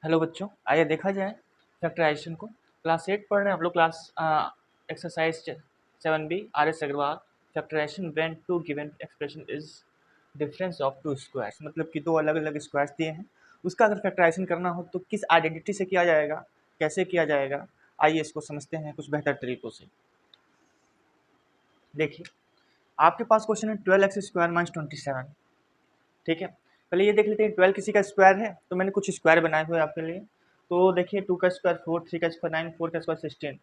Hello बच्चों, आइए देखा जाए फैक्टराइजेशन को। क्लास 8 पढ़ रहे हैं हम लोग। Class exercise 7B R S Aggarwal. Factorisation when two given expression is difference of two squares, मतलब कि दो अलग अलग स्क्वायर्स दिए हैं, उसका अगर फैक्टराइजेशन करना हो तो किस आइडेंटिटी से किया जाएगा, कैसे किया जाएगा। आइए इसको समझते हैं कुछ बेहतर तरीकों से। देखिए, आपके पास क्वेश्चन है 12x² - 27। ठीक है, पहले ये देख लेते हैं 12 किसी का स्क्वायर है, तो मैंने कुछ स्क्वायर बनाए हुए आपके लिए। तो देखिए 2 का स्क्वायर 4, 3 का स्क्वायर 9, 4 का स्क्वायर 16।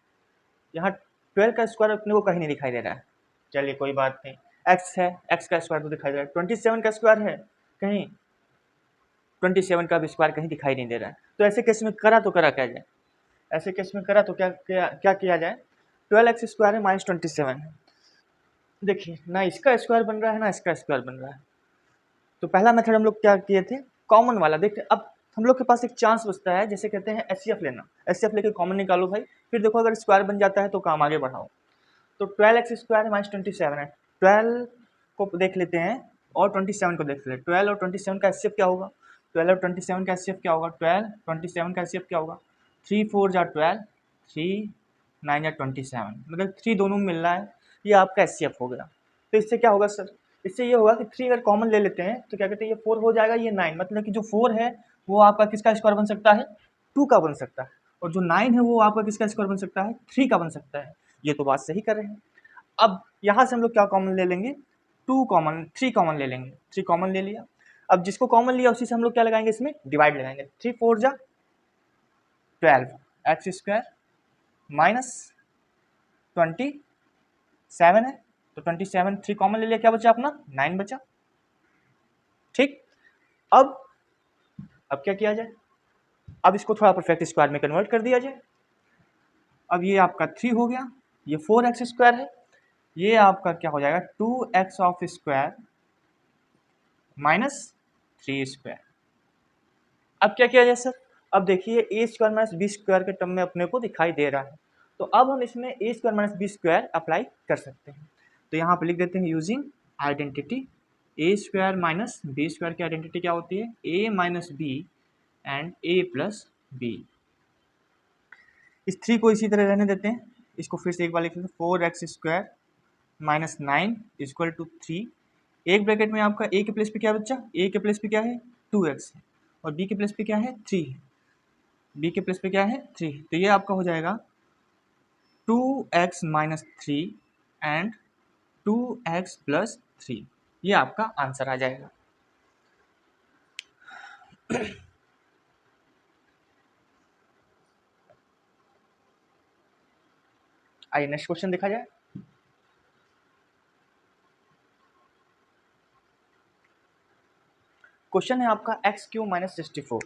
यहाँ 12 का स्क्वायर अपने को कहीं नहीं दिखाई दे रहा है। चलिए कोई बात नहीं, x है, x का स्क्वायर तो दिखाई दे रहा है। 27 का स्क्वायर है, कहीं 27 का भी स्क्वायर कहीं दिखाई नहीं दे रहा है। तो ऐसे केस में करा तो करा क्या जाए, ऐसे केस में करा तो क्या किया जाए। 12x² है -27 है। देखिए ना इसका स्क्वायर बन रहा है ना इसका स्क्वायर बन रहा है। तो पहला मेथड हम लोग क्या किए थे, कॉमन वाला। देखते अब हम लोग के पास एक चांस बचता है, जैसे कहते हैं एचसीएफ लेना। एचसीएफ लेके कॉमन निकालो भाई, फिर देखो अगर स्क्वायर बन जाता है तो काम आगे बढ़ाओ। तो 12x² - 27 है। 12 को देख लेते हैं और 27 को देख लेते हैं। 12 और 27 का एचसीएफ क्या होगा, 12 और 27 का एचसीएफ क्या होगा, 12 27 का एचसीएफ क्या होगा, 3 4 जा 12, 3 9 जा 27, मतलब 3 दोनों में मिल रहा है, ये आपका एचसीएफ हो गया। तो इससे क्या होगा सर, इससे ये होगा कि 3 अगर कॉमन ले लेते हैं तो क्या कहते हैं ये 4 हो जाएगा, ये 9, मतलब कि जो 4 है वो आपका किसका स्क्वायर बन सकता है, 2 का बन सकता है, और जो 9 है वो आपका किसका स्क्वायर बन सकता है, 3 का बन सकता है। ये तो बात सही कर रहे हैं। अब यहाँ से हम लोग क्या कॉमन ले लेंगे, 2 कॉमन, 3 कॉमन ले लेंगे। 3 कॉमन ले लिया। अब जिसको कॉमन लिया उसी से हम लोग क्या लगाएंगे, इसमें डिवाइड लगाएंगे। 3 4 जा 12 x² -27 है, तो 27 3 कॉमन ले लिया, क्या बचा अपना 9 बचा। ठीक, अब क्या किया जाए, अब इसको थोड़ा परफेक्ट स्क्वायर में कन्वर्ट कर दिया जाए। अब ये आपका 3 हो गया, ये 4x² है, ये आपका क्या हो जाएगा 2x² -3²। अब क्या किया जाए सर, अब देखिए a² - b² के टर्म में अपने को दिखाई दे रहा है, तो अब हम इसमें a² - b² अप्लाई कर सकते हैं। तो यहाँ पे लिख देते हैं यूजिंग आइडेंटिटी a² - b² की आइडेंटिटी क्या होती है, a - b and a + b। इस 3 को इसी तरह रहने देते हैं, इसको फिर से एक बार लिख लेते हैं 4x² - 9 = 3। एक ब्रैकेट में आपका a के प्लेस पे क्या बच्चा, a के प्लेस पे क्या है 2x है, और b के प्लेस पे क्या है 3 है, b के प्लेस पे क्या है 3, तो ये आपका हो जाएगा 2x - 3 एंड 2x + 3। ये आपका आंसर आ जाएगा। आइए नेक्स्ट क्वेश्चन देखा जाए। क्वेश्चन है आपका x³ - 64।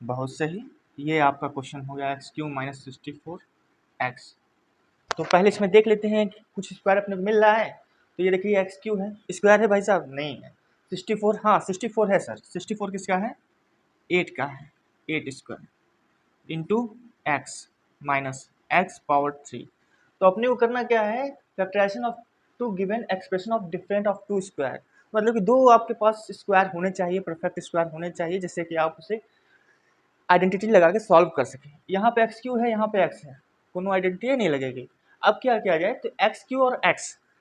बहुत सही, ये आपका क्वेश्चन हो गया x³ - 64 x। तो पहले इसमें देख लेते हैं कि कुछ स्क्वायर अपने को मिल रहा है। तो ये देखिए x³ है, स्क्वायर है भाई साहब, नहीं है। 64, हाँ 64 है सर। 64 किसका है, 8 का है, 8² into x minus x power 3। तो अपने को करना क्या है, factorisation of two given expression of different of two square, मतलब कि दो आपके पास स्क्वायर होने चाहिए, परफेक्ट स्क्वायर होने चाहिए, जिससे कि आप उसे आइडेंटिटी लगा के सॉल्व कर सकें। यहाँ पे x³ है, यहाँ पे x है, कोनो आइडेंटिटी नहीं लगेगी। अब क्या किया जाए, तो x³ और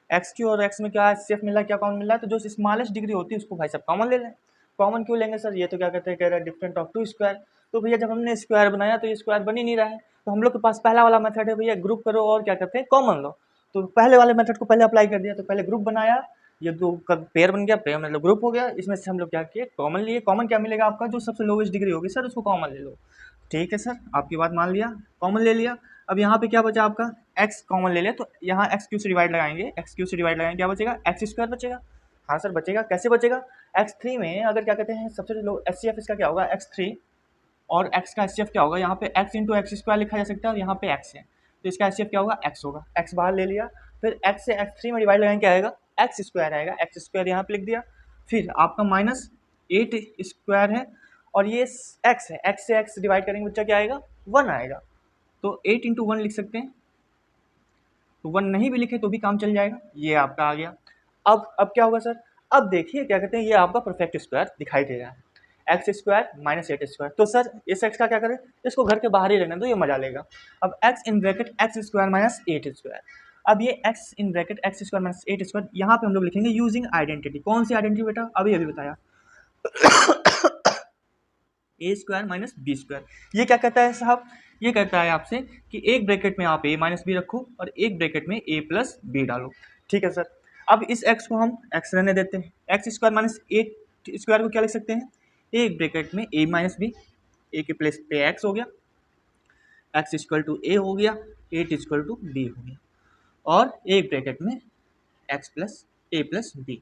x और x में क्या सेफ मिला, क्या कॉमन मिला, तो जो स्मॉलेस्ट डिग्री होती है उसको भाई साहब कॉमन ले लें। कॉमन क्यों लेंगे सर, ये तो क्या कहते हैं, कह रहे हैं डिफरेंट ऑफ टू स्क्वायर। तो भैया जब हमने स्क्वायर बनाया तो ये स्क्वायर बन ही नहीं रहा है, तो हम लोग के पास पहला वाला मेथड है भैया, ग्रुप करो और क्या कहते हैं कॉमन लो। तो पहले वाले मेथड को पहले अप्लाई कर दिया, तो पहले ग्रुप बनाया, ये दो का पेयर बन गया, पेयर मतलब ग्रुप हो गया। इसमें से हम लोग क्या किए, कॉमन लिए। कॉमन क्या मिलेगा आपका, जो सबसे लोवेस्ट डिग्री होगी सर उसको कॉमन ले लो। ठीक है सर, आपकी बात मान लिया, कॉमन ले लिया। अब यहाँ पे क्या बचा आपका, x कॉमन ले लिया, तो यहाँ x³ से डिवाइड लगाएंगे, x³ से डिवाइड लगाएंगे, क्या बचेगा x² बचेगा। हाँ सर बचेगा, कैसे बचेगा, x3 में अगर क्या कहते हैं सबसे लो एचसीएफ इसका क्या होगा x3, और x का एचसीएफ क्या होगा, यहाँ पे x इंटू x² लिखा जा सकता है, और यहाँ पे x है, तो इसका एचसीएफ क्या होगा x होगा। x बाहर ले लिया, फिर x से x3 में डिवाइड लगाएंगे, क्या आएगा x² आएगा, x² यहाँ पे लिख दिया। फिर आपका -8² है, और ये x है, x से x डिवाइड करेंगे बच्चा क्या आएगा 1 आएगा, तो 8 इंटू 1 लिख सकते हैं। तो 1 नहीं भी लिखे तो भी काम चल जाएगा, ये आपका आ गया। अब क्या होगा सर, अब देखिए क्या कहते हैं, ये आपका परफेक्ट स्क्वायर दिखाई दे रहा है। X square minus 8 square. तो सर इस एक्स का क्या करें, इसको घर के बाहर ही रहने दो, ये मजा लेगा। अब x in bracket x square minus 8 square. अब ये x in bracket x square minus 8 square यहाँ पे हम लोग लिखेंगे यूजिंग आइडेंटिटी। कौन सी आइडेंटिटी बेटा, अभी बताया, ए स्क्वायर माइनस बी स्क्वायर। ये क्या कहता है साहब, ये कहता है आपसे कि एक ब्रैकेट में आप ए माइनस बी रखो और एक ब्रैकेट में ए प्लस बी डालो। ठीक है सर। अब इस एक्स को हम एक्स रहने देते हैं, एक्स स्क्वायर माइनस 8 स्क्वायर को क्या लिख सकते हैं, एक ब्रैकेट में ए माइनस बी, ए के प्लेस पे एक्स हो गया, एक्स इक्वल टू ए हो गया, 8 इक्वल टू बी हो गया, और एक ब्रैकेट में एक्स प्लस ए प्लस बी।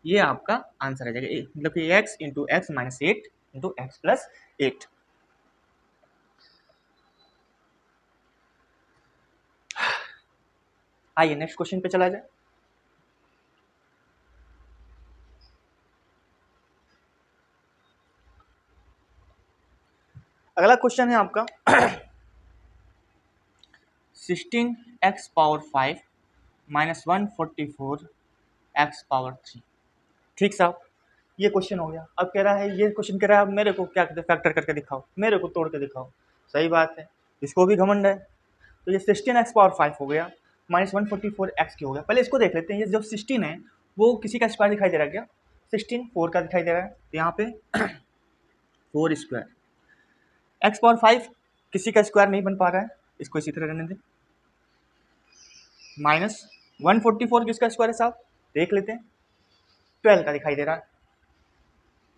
ये आपका आंसर आ जाएगा, मतलब कि x into x minus 8 into x plus 8। आइए नेक्स्ट क्वेश्चन पे चला जाए। अगला क्वेश्चन है आपका 16x power 5 minus 144 x power 3। ठीक साहब, ये क्वेश्चन हो गया। अब कह रहा है, ये क्वेश्चन कह रहा है मेरे को क्या कहते हैं, फैक्टर करके दिखाओ, मेरे को तोड़ के दिखाओ। सही बात है, इसको भी घमंड है। तो ये 16x पावर 5 हो गया माइनस 144x क्यों हो गया। पहले इसको देख लेते हैं, ये जो 16 है वो किसी का स्क्वायर दिखाई दे रहा है क्या, 16 4 का दिखाई दे रहा है, तो यहाँ पे 4 स्क्वायर, x पावर 5 किसी का स्क्वायर नहीं बन पा रहा है, इसको इसी तरह रहने दें। माइनस 144 किसका स्क्वायर है साहब, देख लेते हैं, 12 का दिखाई दे रहा है,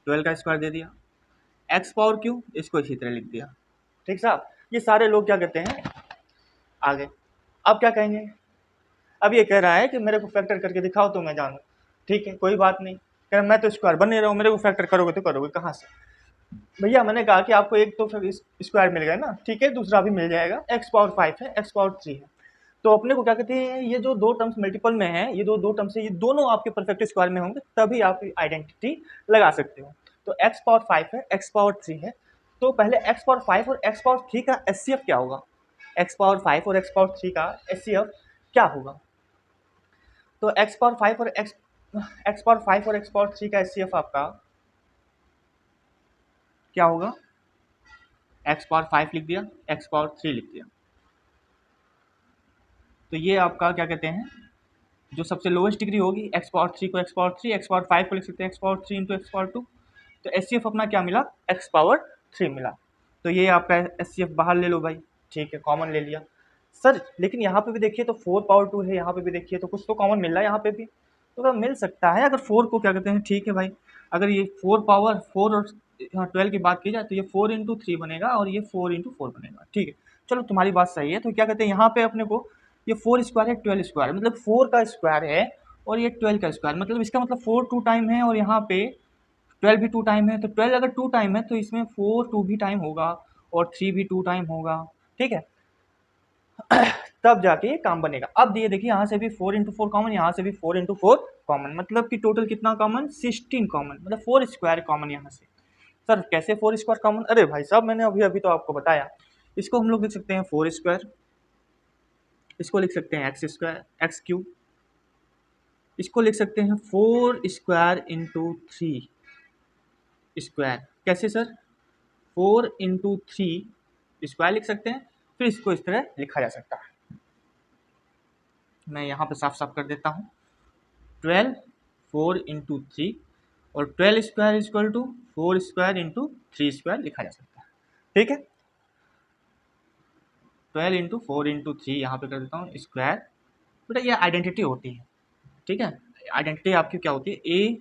12 का स्क्वायर दे दिया। एक्स पावर क्यू, इसको इसी तरह लिख दिया। ठीक साहब, ये सारे लोग क्या कहते हैं आगे। अब क्या कहेंगे, अब ये कह रहा है कि मेरे को फैक्टर करके दिखाओ तो मैं जानूँ। ठीक है, कोई बात नहीं, कह मैं तो स्क्वायर बन नहीं रहा हूँ, मेरे को फैक्टर करोगे तो करोगे कहाँ से। भैया मैंने कहा कि आपको एक तो स्क्वायर मिल गया ना, ठीक है, दूसरा भी मिल जाएगा, एक्स पावर 5 है, एक्स पावर 3 है। तो अपने को क्या कहते हैं, ये जो दो टर्म्स मल्टीपल में है, ये दो टर्म्स है, ये दोनों आपके परफेक्ट स्क्वायर में होंगे, तभी आप आइडेंटिटी लगा सकते हो। तो एक्स पावर 5 है, एक्स पावर 3 है, तो पहले एक्स पावर 5 और एक्स पावर 3 का एचसीएफ क्या होगा, एक्स पावर 5 और एक्स पावर 3 का एचसीएफ क्या होगा। तो एक्स पावर 5 और एक्स पावर 5 और एक्स पावर 3 का एचसीएफ आपका क्या होगा, एक्स पावर 5 लिख दिया, एक्स पावर 3 लिख दिया। तो ये आपका क्या कहते हैं, जो सबसे लोएस्ट डिग्री होगी, एक्स पावर 3 को एक्स पावर 3, एक्स पावर 5 को लिख सकते हैं x power 3 into x power 2। तो एचसीएफ अपना क्या मिला, एक्स पावर 3 मिला। तो ये आपका एचसीएफ बाहर ले लो भाई, ठीक है, कॉमन ले लिया। सर लेकिन यहाँ पे भी देखिए तो 4 पावर 2 है, यहाँ पे भी देखिए तो कुछ तो कॉमन मिल रहा है यहाँ पे भी, तो क्या मिल सकता है अगर 4 को क्या कहते हैं, ठीक है भाई, अगर ये 4 पावर 4 और 12 की बात की जाए तो ये 4 इंटू 3 बनेगा और ये 4 इंटू 4 बनेगा। ठीक है, चलो तुम्हारी बात सही है। तो क्या कहते हैं यहाँ पे अपने को ये 4 स्क्वायर है, 12 स्क्वायर, मतलब 4 का स्क्वायर है और ये 12 का स्क्वायर, मतलब इसका मतलब 4 2 टाइम है और यहाँ पे 12 भी 2 टाइम है। तो 12 अगर 2 टाइम है तो इसमें 4 2 भी टाइम होगा और 3 भी 2 टाइम होगा। ठीक है, तब जाके ये काम बनेगा। अब ये देखिए यहाँ से भी 4 इंटू 4 कॉमन, यहाँ से भी 4 इंटू 4 कॉमन, मतलब कि टोटल कितना कॉमन, 16 कॉमन, मतलब 4 स्क्वायर कॉमन यहाँ से। सर कैसे 4 स्क्वायर कॉमन, अरे भाई साहब मैंने अभी तो आपको बताया, इसको हम लोग लिख सकते हैं 4 स्क्वायर, इसको लिख सकते हैं एक्स स्क्वायर एक्स क्यूब, इसको लिख सकते हैं 4 स्क्वायर इंटू 3 स्क्वायर। कैसे सर, 4 इंटू 3 स्क्वायर लिख सकते हैं, फिर इसको इस तरह लिखा जा सकता है। मैं यहाँ पे साफ साफ कर देता हूँ, 12 4 इंटू 3 और 12 square equal to 4 square into 3 square लिखा जा सकता है। ठीक है, 12 इंटू 4 इंटू 3 यहाँ पे कर देता हूँ स्क्वायर। बेटा ये आइडेंटिटी होती है, ठीक है, आइडेंटिटी आपकी क्या होती है, A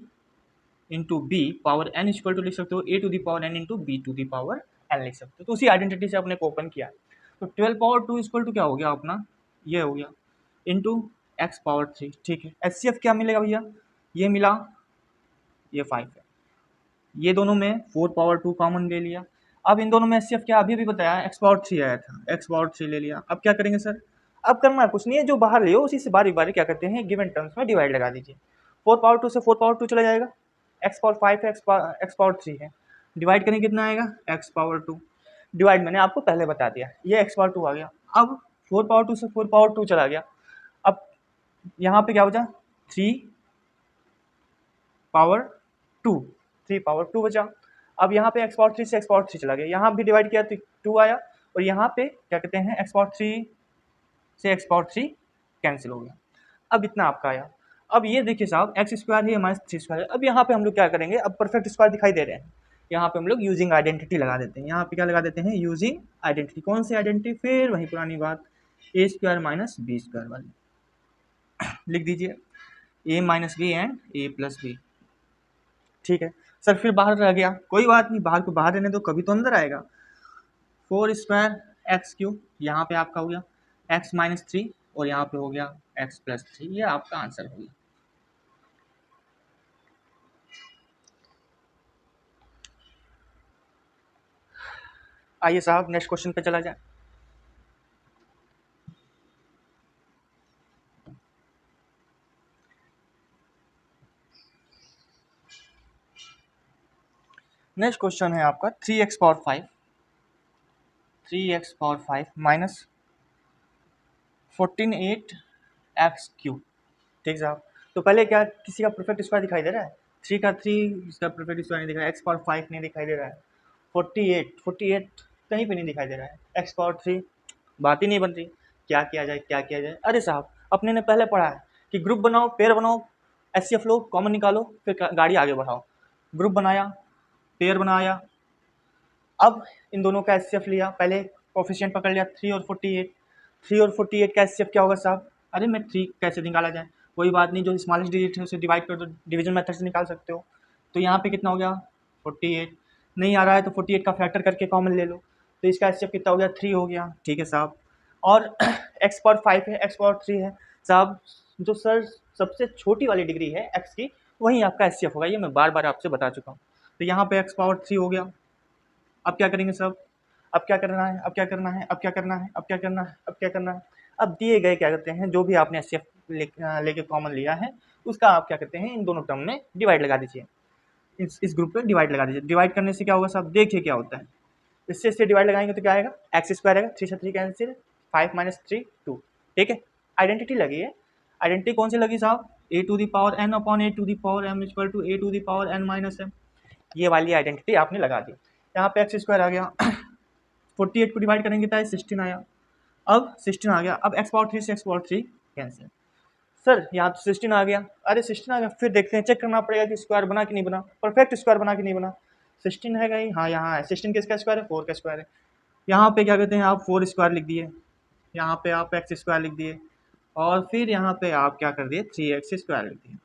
into B power N equal to लिख सकते हो A to the power N into B to the power N लिख सकते हो। तो उसी आइडेंटिटी से अपने को ओपन किया। तो 12 पावर 2 इक्वल टू क्या हो गया अपना, ये हो गया इंटू एक्स पावर 3। ठीक है, एचसीएफ क्या मिलेगा भैया, ये मिला, ये 5 है, ये दोनों में 4 पावर 2 कॉमन ले लिया। अब इन दोनों में एचसीएफ क्या अभी भी बताया, एक्स पावर 3 आया था, एक्स पावर 3 ले लिया। अब क्या करेंगे सर, अब करना कुछ नहीं है, जो बाहर ले उसी से बारी बारी क्या करते हैं, गिवन टर्म्स में डिवाइड लगा दीजिए। 4 पावर 2 से 4 पावर 2 चला जाएगा, एक्स पावर 5 है, एक्स पावर 3 है, डिवाइड करेंगे कितना आएगा, एक्स पावर 2, डिवाइड मैंने आपको पहले बता दिया, ये एक्स पावर 2 आ गया। अब 4 पावर 2 से 4 पावर 2 चला गया, अब यहाँ पे क्या बचा, 3 पावर 2 बचा। अब यहाँ पे एक्स पावर 3 से एक्स पावर 3 चला गया, यहाँ भी डिवाइड किया तो 2 आया, और यहाँ पे क्या कहते हैं एक्स पावर 3 से एक्स पावर 3 कैंसिल हो गया। अब इतना आपका आया। अब ये देखिए साहब एक्स स्क्वायर है माइनस 3 स्क्वायर है। अब यहाँ पे हम लोग क्या करेंगे, अब परफेक्ट स्क्वायर दिखाई दे रहे हैं, यहाँ पे हम लोग यूजिंग आइडेंटिटी लगा देते हैं। यहाँ पे क्या लगा देते हैं, यूजिंग आइडेंटिटी। कौन सी आइडेंटिटी, फिर वही पुरानी बात, A square minus B square वाली। लिख दीजिए A minus B and A plus B. ठीक है सर, फिर बाहर रह गया, कोई बात नहीं, बाहर को बाहर रहने दो, कभी तो अंदर आएगा। 4 स्क्वायर एक्स क्यूब, यहाँ पे आपका हो गया एक्स माइनस 3 और यहाँ पे हो गया एक्स प्लस 3। ये आपका आंसर हो गया। आइए साहब नेक्स्ट क्वेश्चन पे चला जाए। नेक्स्ट क्वेश्चन है आपका 3x power 5 3x power 5 minus 14/8 cube. ठीक साहब, तो पहले क्या किसी का परफेक्ट स्क्वायर दिखाई दे रहा है, 3 का 3 इसका परफेक्ट स्क्वायर नहीं दिख रहा है, x पावर 5 नहीं दिखाई दे रहा है, 48 कहीं पे नहीं दिखाई दे रहा है, x पावर 3 बात ही नहीं बन रही। क्या किया जाए, क्या किया जाए। अरे साहब अपने ने पहले पढ़ा है कि ग्रुप बनाओ, पेयर बनाओ, HCF लो, कॉमन निकालो, फिर गाड़ी आगे बढ़ाओ। ग्रुप बनाया, पेयर बनाया, अब इन दोनों का HCF लिया, पहले कोफिशिएंट पकड़ लिया 3 और 48। 3 और 48 का HCF क्या होगा साहब, अरे मैं 3 कैसे निकाला जाए, कोई बात नहीं, जो स्मॉलेस्ट डिजिट है उसे डिवाइड कर दो, डिवीजन मेथड से निकाल सकते हो। तो यहाँ पे कितना हो गया 48, नहीं आ रहा है तो 48 का फैक्टर करके कॉमन ले लो, तो इसका HCF कितना हो गया 3 हो गया। ठीक है साहब, और x पावर 5 है, x पावर 3 है साहब, जो सर सबसे छोटी वाली डिग्री है x की, वही आपका HCF होगा, ये मैं बार बार आपसे बता चुका हूँ। तो यहाँ पे x पावर 3 हो गया। अब क्या करेंगे सब, अब क्या करना है, अब क्या करना है, अब क्या करना है, अब क्या करना है, अब क्या करना है। अब दिए गए क्या करते हैं, जो भी आपने HCF लेके कॉमन लिया है उसका आप क्या करते हैं, इन दोनों टर्म में डिवाइड लगा दीजिए, इस ग्रुप पे डिवाइड लगा दीजिए। डिवाइड करने से क्या होगा साहब, देखिए क्या होता है, इससे डिवाइड लगाएंगे तो क्या आएगा, एक्स स्क्वायर आएगा, 3 से 3 कैंसिल, 5 माइनस 3 2। ठीक है, आइडेंटिटी लगी है। आइडेंटिटी कौन सी लगी साहब, a to the power n upon a to the power m equal to a to the power n minus m। ये वाली आइडेंटिटी आपने लगा दी। यहाँ पे एक्स स्क्वायर आ गया 48 को डिवाइड करेंगे तो 16 आया, अब 16 आ गया। अब एक्स पावर 3 से एक्स पावर 3 कैंसिल, सर यहाँ तो 16 आ गया, अरे 16 आ गया, फिर देखते हैं, चेक करना पड़ेगा कि स्क्वायर बना कि नहीं बना, परफेक्ट स्क्वायर बना कि नहीं बना। 16 है कहीं, हाँ यहाँ है, 16 किसका स्क्वायर है, 4 का स्क्वायर है। यहाँ पे क्या कहते हैं आप 4 स्क्वायर लिख दिए, यहाँ पे आप एक्स स्क्वायर लिख दिए, और फिर यहाँ पे आप क्या कर दिए 3x स्क्वायर लिख दिए।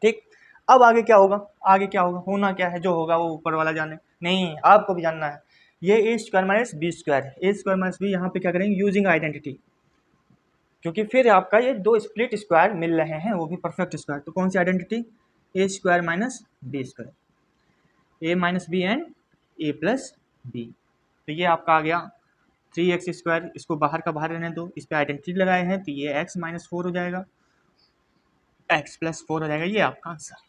ठीक, अब आगे क्या होगा, आगे क्या होगा, होना क्या है, जो होगा वो ऊपर वाला जाने, नहीं आपको भी जानना है। ये ए स्क्वायर माइनस बी स्क्वायर है, ए स्क्वायर माइनस बी, यहाँ पे क्या करेंगे यूजिंग आइडेंटिटी, क्योंकि फिर आपका ये 2 स्प्लिट स्क्वायर मिल रहे हैं, वो भी परफेक्ट स्क्वायर। तो कौन सी identity, A square minus B square, A minus B and A plus B. तो ये आपका आ गया 3x स्क्वायर, इसको बाहर का बाहर रहने दो, इस पर आइडेंटिटी लगाए हैं तो ये x माइनस 4 हो जाएगा, x प्लस 4 हो जाएगा, ये आपका आंसर।